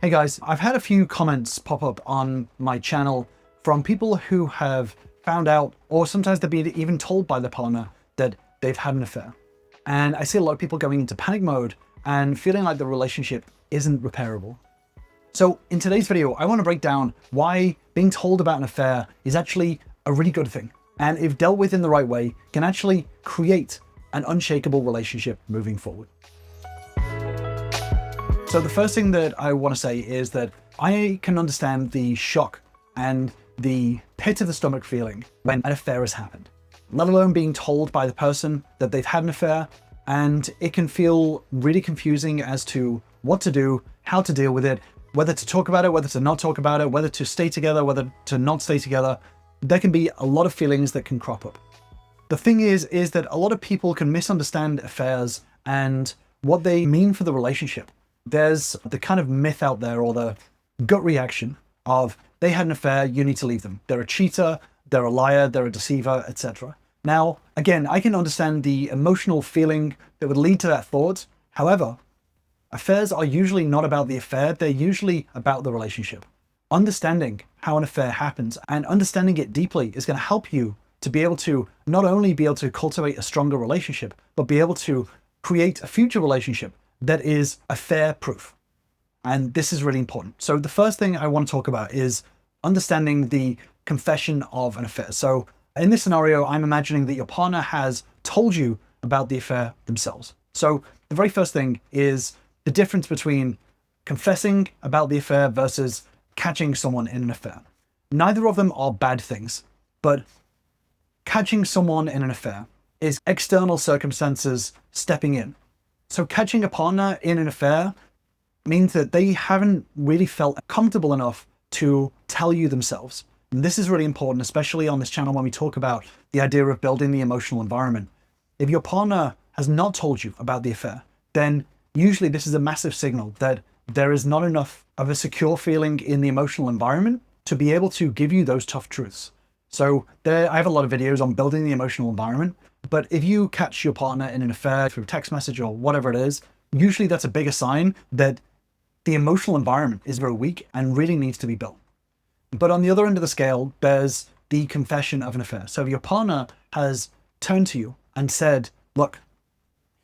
Hey guys, I've had a few comments pop up on my channel from people who have found out, or sometimes they've been even told by their partner that they've had an affair. And I see a lot of people going into panic mode and feeling like the relationship isn't repairable. So in today's video, I want to break down why being told about an affair is actually a really good thing. And if dealt with in the right way, can actually create an unshakable relationship moving forward. So the first thing that I want to say is that I can understand the shock and the pit of the stomach feeling when an affair has happened, let alone being told by the person that they've had an affair. And it can feel really confusing as to what to do, how to deal with it, whether to talk about it, whether to not talk about it, whether to stay together, whether to not stay together. There can be a lot of feelings that can crop up. The thing is that a lot of people can misunderstand affairs and what they mean for the relationship. There's the kind of myth out there, or the gut reaction of they had an affair, you need to leave them. They're a cheater, they're a liar, they're a deceiver, etc. Now, again, I can understand the emotional feeling that would lead to that thought. However, affairs are usually not about the affair, they're usually about the relationship. Understanding how an affair happens and understanding it deeply is going to help you to be able to not only be able to cultivate a stronger relationship, but be able to create a future relationship that is affair proof. And this is really important. So the first thing I want to talk about is understanding the confession of an affair. So in this scenario, I'm imagining that your partner has told you about the affair themselves. So the very first thing is the difference between confessing about the affair versus catching someone in an affair. Neither of them are bad things, but catching someone in an affair is external circumstances stepping in. So catching a partner in an affair means that they haven't really felt comfortable enough to tell you themselves. And this is really important, especially on this channel when we talk about the idea of building the emotional environment. If your partner has not told you about the affair, then usually this is a massive signal that there is not enough of a secure feeling in the emotional environment to be able to give you those tough truths. So I have a lot of videos on building the emotional environment. But if you catch your partner in an affair through text message or whatever it is, usually that's a bigger sign that the emotional environment is very weak and really needs to be built. But on the other end of the scale, there's the confession of an affair. So if your partner has turned to you and said, look,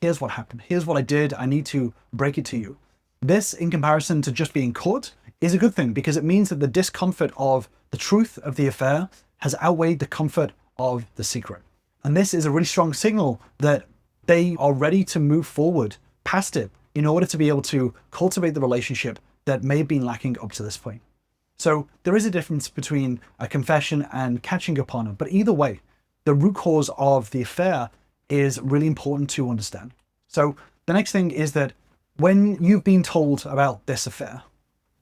here's what happened. Here's what I did. I need to break it to you. This, in comparison to just being caught, is a good thing because it means that the discomfort of the truth of the affair has outweighed the comfort of the secret. And this is a really strong signal that they are ready to move forward past it in order to be able to cultivate the relationship that may have been lacking up to this point. So there is a difference between a confession and catching your partner, but either way, the root cause of the affair is really important to understand. So the next thing is that when you've been told about this affair,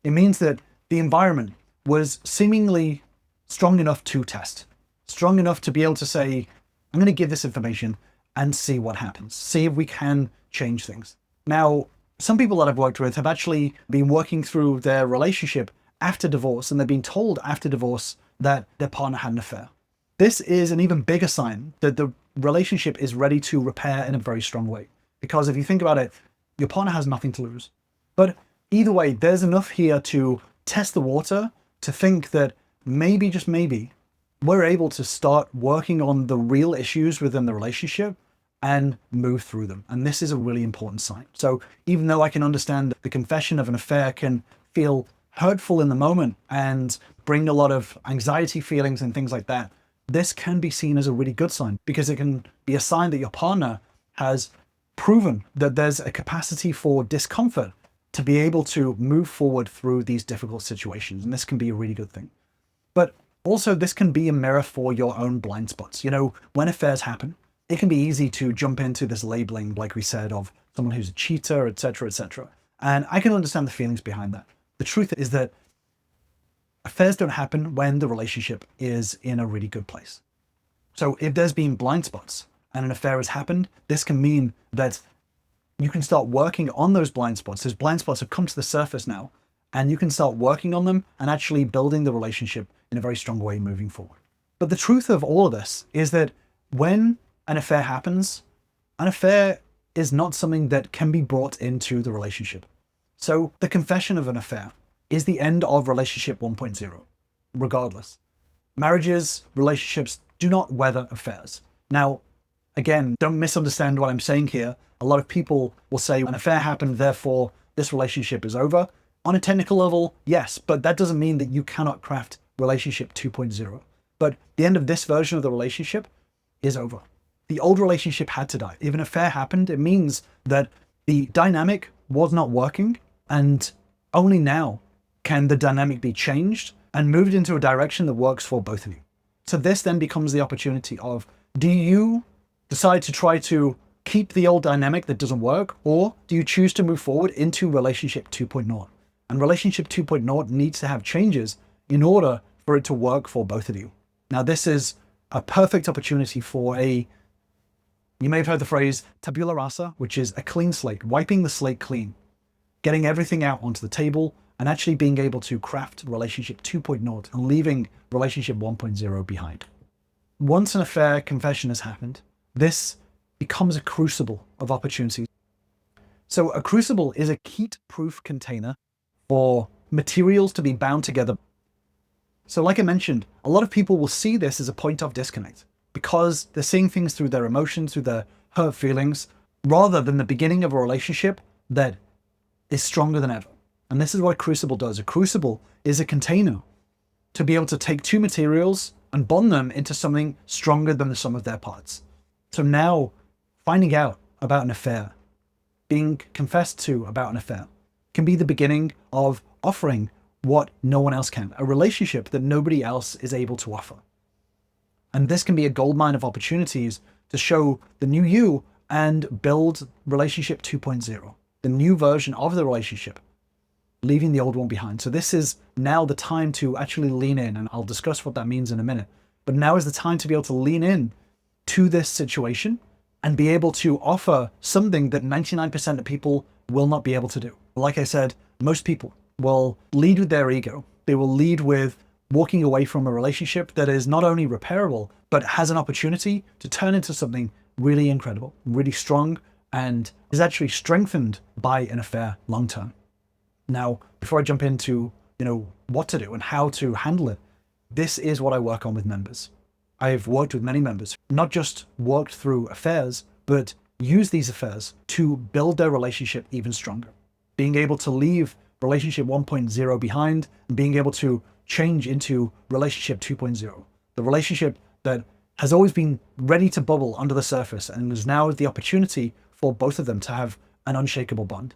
it means that the environment was seemingly strong enough to test, strong enough to be able to say, I'm going to give this information and see what happens. See if we can change things. Now, some people that I've worked with have actually been working through their relationship after divorce, and they've been told after divorce that their partner had an affair. This is an even bigger sign that the relationship is ready to repair in a very strong way. Because if you think about it, your partner has nothing to lose. But either way, there's enough here to test the water to think that maybe, just maybe, we're able to start working on the real issues within the relationship and move through them. And this is a really important sign. So even though I can understand that the confession of an affair can feel hurtful in the moment and bring a lot of anxiety feelings and things like that, this can be seen as a really good sign because it can be a sign that your partner has proven that there's a capacity for discomfort to be able to move forward through these difficult situations. And this can be a really good thing. But also, this can be a mirror for your own blind spots. You know, when affairs happen, it can be easy to jump into this labeling, like we said, of someone who's a cheater, etc., etc. And I can understand the feelings behind that. The truth is that affairs don't happen when the relationship is in a really good place. So if there's been blind spots and an affair has happened, this can mean that you can start working on those blind spots. Those blind spots have come to the surface now, and you can start working on them and actually building the relationship in a very strong way moving forward. But the truth of all of this is that when an affair happens, an affair is not something that can be brought into the relationship. So the confession of an affair is the end of relationship 1.0, regardless. Marriages, relationships do not weather affairs. Now, again, don't misunderstand what I'm saying here. A lot of people will say an affair happened, therefore this relationship is over. On a technical level, yes, but that doesn't mean that you cannot craft relationship 2.0. But the end of this version of the relationship is over. The old relationship had to die. If an affair happened, it means that the dynamic was not working, and only now can the dynamic be changed and moved into a direction that works for both of you. So this then becomes the opportunity of, do you decide to try to keep the old dynamic that doesn't work, or do you choose to move forward into relationship 2.0? And relationship 2.0 needs to have changes in order for it to work for both of you. Now, this is a perfect opportunity for you may have heard the phrase tabula rasa, which is a clean slate, wiping the slate clean, getting everything out onto the table, and actually being able to craft relationship 2.0 and leaving relationship 1.0 behind. Once an affair confession has happened, this becomes a crucible of opportunities. So a crucible is a heat-proof container for materials to be bound together. So like I mentioned, a lot of people will see this as a point of disconnect because they're seeing things through their emotions, through their hurt feelings, rather than the beginning of a relationship that is stronger than ever. And this is what a crucible does. A crucible is a container to be able to take two materials and bond them into something stronger than the sum of their parts. So now, finding out about an affair, being confessed to about an affair, can be the beginning of offering what no one else can, a relationship that nobody else is able to offer. And this can be a goldmine of opportunities to show the new you and build relationship 2.0, the new version of the relationship, leaving the old one behind. So this is now the time to actually lean in, and I'll discuss what that means in a minute. But now is the time to be able to lean in to this situation and be able to offer something that 99% of people will not be able to do. Like I said, most people will lead with their ego. They will lead with walking away from a relationship that is not only repairable, but has an opportunity to turn into something really incredible, really strong, and is actually strengthened by an affair long term. Now, before I jump into, what to do and how to handle it, this is what I work on with members. I've worked with many members, not just worked through affairs, but use these affairs to build their relationship even stronger. Being able to leave relationship 1.0 behind and being able to change into relationship 2.0. The relationship that has always been ready to bubble under the surface and is now the opportunity for both of them to have an unshakable bond.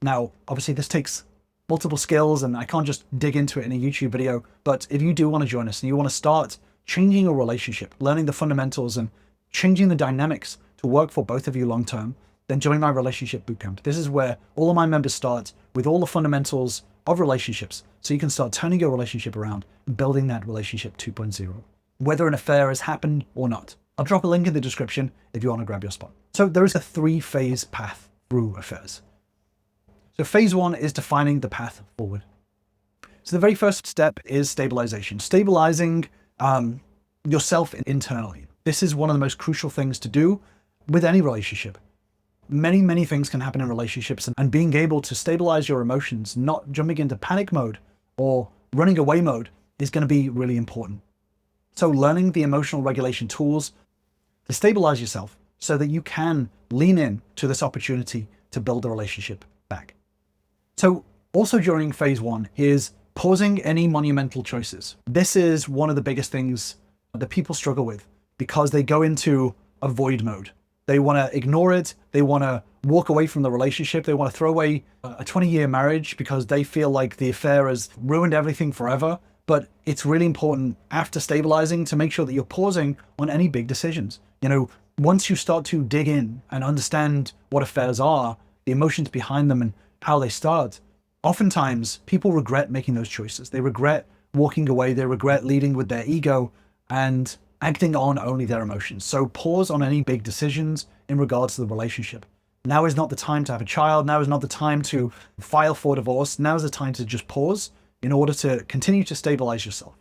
Now, obviously this takes multiple skills and I can't just dig into it in a YouTube video, but if you do want to join us and you want to start changing your relationship, learning the fundamentals and changing the dynamics to work for both of you long term, then join my Relationship Bootcamp. This is where all of my members start with all the fundamentals of relationships, so you can start turning your relationship around and building that relationship 2.0, whether an affair has happened or not. I'll drop a link in the description if you want to grab your spot. So there is a 3-phase path through affairs. So phase 1 is defining the path forward. So the very first step is stabilization, stabilizing yourself internally. This is one of the most crucial things to do with any relationship. Many things can happen in relationships, and being able to stabilize your emotions, not jumping into panic mode or running away mode, is going to be really important. So learning the emotional regulation tools to stabilize yourself so that you can lean in to this opportunity to build the relationship back. So also during phase 1 is pausing any monumental choices. This is one of the biggest things that people struggle with because they go into avoid mode. They want to ignore it. They want to walk away from the relationship. They want to throw away a 20-year marriage because they feel like the affair has ruined everything forever. But it's really important after stabilizing to make sure that you're pausing on any big decisions. Once you start to dig in and understand what affairs are, the emotions behind them and how they start, oftentimes people regret making those choices. They regret walking away. They regret leading with their ego and acting on only their emotions. So pause on any big decisions in regards to the relationship. Now is not the time to have a child. Now is not the time to file for divorce. Now is the time to just pause in order to continue to stabilize yourself.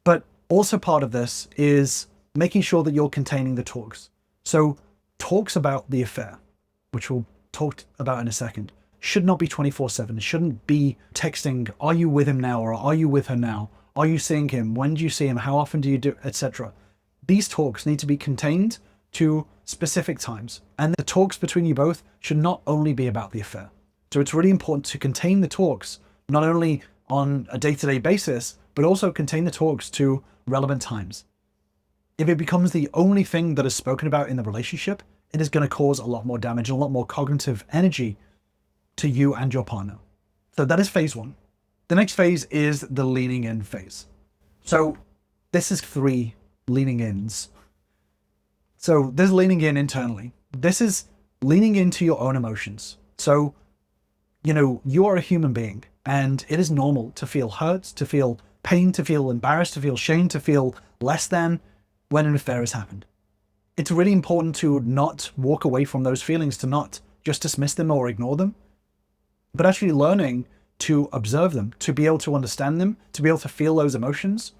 But also part of this is making sure that you're containing the talks. So talks about the affair, which we'll talk about in a second, should not be 24/7. It shouldn't be texting, are you with him now? Or are you with her now? Are you seeing him? When do you see him? How often do you do, etc. These talks need to be contained to specific times. And the talks between you both should not only be about the affair. So it's really important to contain the talks, not only on a day-to-day basis, but also contain the talks to relevant times. If it becomes the only thing that is spoken about in the relationship, it is going to cause a lot more damage and a lot more cognitive energy to you and your partner. So that is phase one. The next phase is the leaning in phase. So this is 3 leaning ins. So there's leaning in internally. This is leaning into your own emotions. So, you are a human being, and it is normal to feel hurt, to feel pain, to feel embarrassed, to feel shame, to feel less than when an affair has happened. It's really important to not walk away from those feelings, to not just dismiss them or ignore them, but actually learning to observe them, to be able to understand them, to be able to feel those emotions.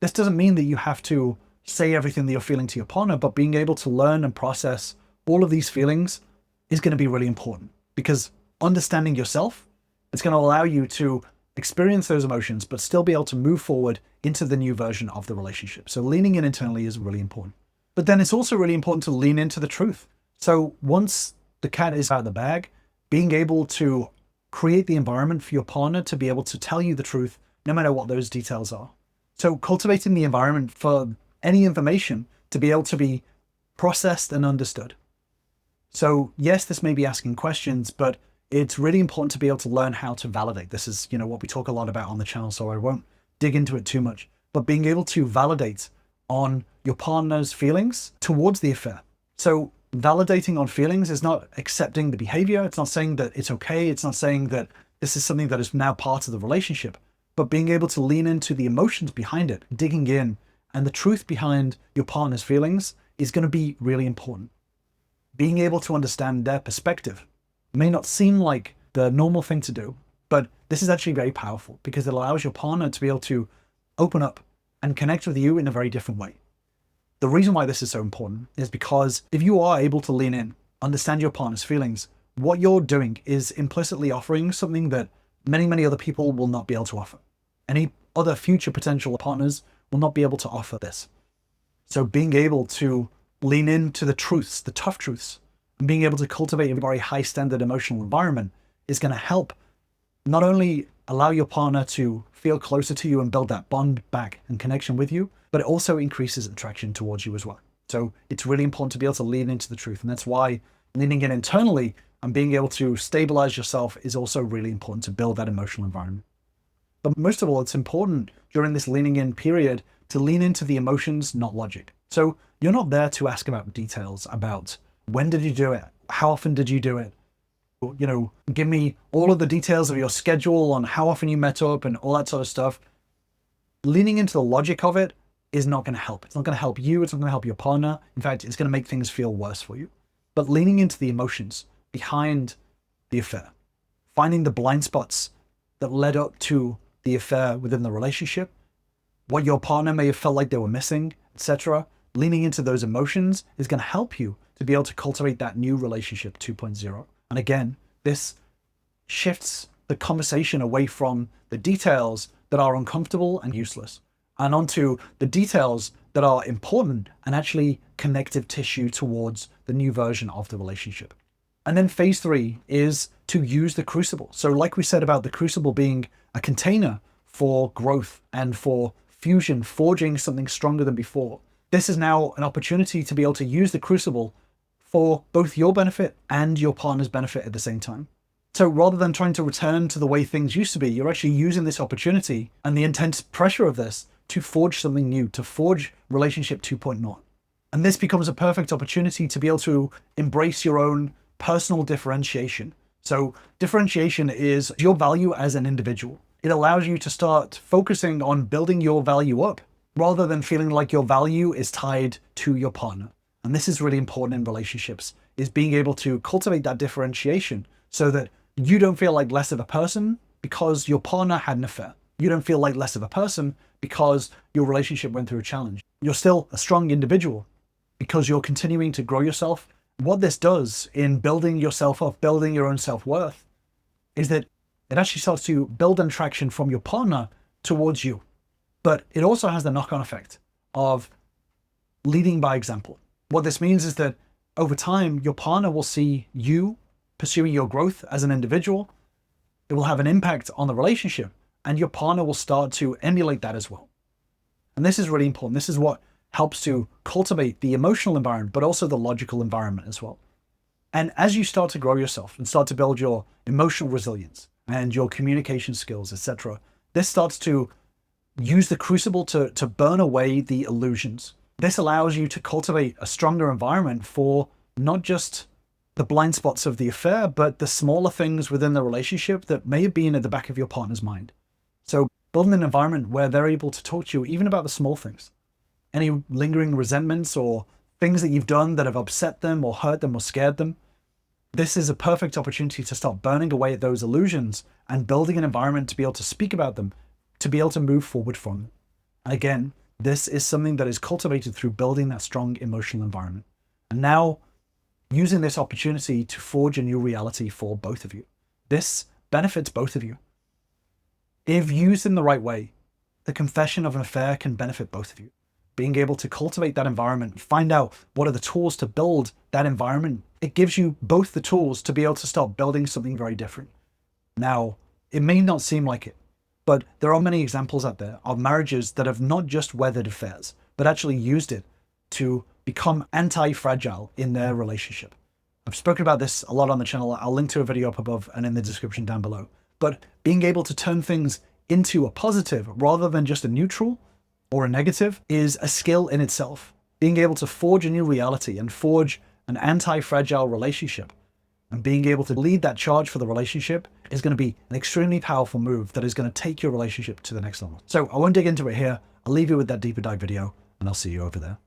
This doesn't mean that you have to say everything that you're feeling to your partner, but being able to learn and process all of these feelings is going to be really important, because understanding yourself, it's going to allow you to experience those emotions, but still be able to move forward into the new version of the relationship. So leaning in internally is really important. But then it's also really important to lean into the truth. So once the cat is out of the bag, being able to create the environment for your partner to be able to tell you the truth, no matter what those details are. So cultivating the environment for any information to be able to be processed and understood. So yes, this may be asking questions, but it's really important to be able to learn how to validate. This is, what we talk a lot about on the channel, so I won't dig into it too much. But being able to validate on your partner's feelings towards the affair. So validating on feelings is not accepting the behavior. It's not saying that it's okay. It's not saying that this is something that is now part of the relationship, but being able to lean into the emotions behind it, digging in, and the truth behind your partner's feelings is going to be really important. Being able to understand their perspective may not seem like the normal thing to do, but this is actually very powerful because it allows your partner to be able to open up and connect with you in a very different way. The reason why this is so important is because if you are able to lean in, understand your partner's feelings, what you're doing is implicitly offering something that many, many other people will not be able to offer. Any other future potential partners will not be able to offer this. So being able to lean into the truths, the tough truths, and being able to cultivate a very high standard emotional environment is going to help not only allow your partner to feel closer to you and build that bond back and connection with you, but it also increases attraction towards you as well. So it's really important to be able to lean into the truth. And that's why leaning in internally and being able to stabilize yourself is also really important to build that emotional environment. But most of all, it's important during this leaning in period to lean into the emotions, not logic. So you're not there to ask about details about when did you do it? How often did you do it? Give me all of the details of your schedule on how often you met up and all that sort of stuff. Leaning into the logic of it is not going to help. It's not going to help you. It's not going to help your partner. In fact, it's going to make things feel worse for you. But leaning into the emotions behind the affair, finding the blind spots that led up to the affair within the relationship, what your partner may have felt like they were missing, etc. Leaning into those emotions is going to help you to be able to cultivate that new relationship 2.0. And again, this shifts the conversation away from the details that are uncomfortable and useless and onto the details that are important and actually connective tissue towards the new version of the relationship. And then phase 3 is to use the crucible. So like we said about the crucible being a container for growth and for fusion, forging something stronger than before, this is now an opportunity to be able to use the crucible for both your benefit and your partner's benefit at the same time. So rather than trying to return to the way things used to be, you're actually using this opportunity and the intense pressure of this to forge something new, to forge relationship 2.0. And this becomes a perfect opportunity to be able to embrace your own personal differentiation. So differentiation is your value as an individual. It allows you to start focusing on building your value up rather than feeling like your value is tied to your partner. And this is really important in relationships, is being able to cultivate that differentiation so that you don't feel like less of a person because your partner had an affair. You don't feel like less of a person because your relationship went through a challenge. You're still a strong individual because you're continuing to grow yourself. What this does in building yourself up, building your own self-worth, is that it actually starts to build an attraction from your partner towards you. But it also has the knock-on effect of leading by example. What this means is that over time, your partner will see you pursuing your growth as an individual. It will have an impact on the relationship, and your partner will start to emulate that as well. And this is really important. This is what helps to cultivate the emotional environment, but also the logical environment as well. And as you start to grow yourself and start to build your emotional resilience and your communication skills, etc., this starts to use the crucible to burn away the illusions. This allows you to cultivate a stronger environment for not just the blind spots of the affair, but the smaller things within the relationship that may have been at the back of your partner's mind. So building an environment where they're able to talk to you even about the small things, any lingering resentments or things that you've done that have upset them or hurt them or scared them. This is a perfect opportunity to start burning away at those illusions and building an environment to be able to speak about them, to be able to move forward from them. Again, this is something that is cultivated through building that strong emotional environment. And now using this opportunity to forge a new reality for both of you. This benefits both of you. If used in the right way, the confession of an affair can benefit both of you. Being able to cultivate that environment, find out what are the tools to build that environment, it gives you both the tools to be able to start building something very different. Now, it may not seem like it, but there are many examples out there of marriages that have not just weathered affairs, but actually used it to become anti-fragile in their relationship. I've spoken about this a lot on the channel. I'll link to a video up above and in the description down below. But being able to turn things into a positive rather than just a neutral or a negative is a skill in itself. Being able to forge a new reality and forge an anti-fragile relationship and being able to lead that charge for the relationship is going to be an extremely powerful move that is going to take your relationship to the next level. So I won't dig into it here. I'll leave you with that deeper dive video and I'll see you over there.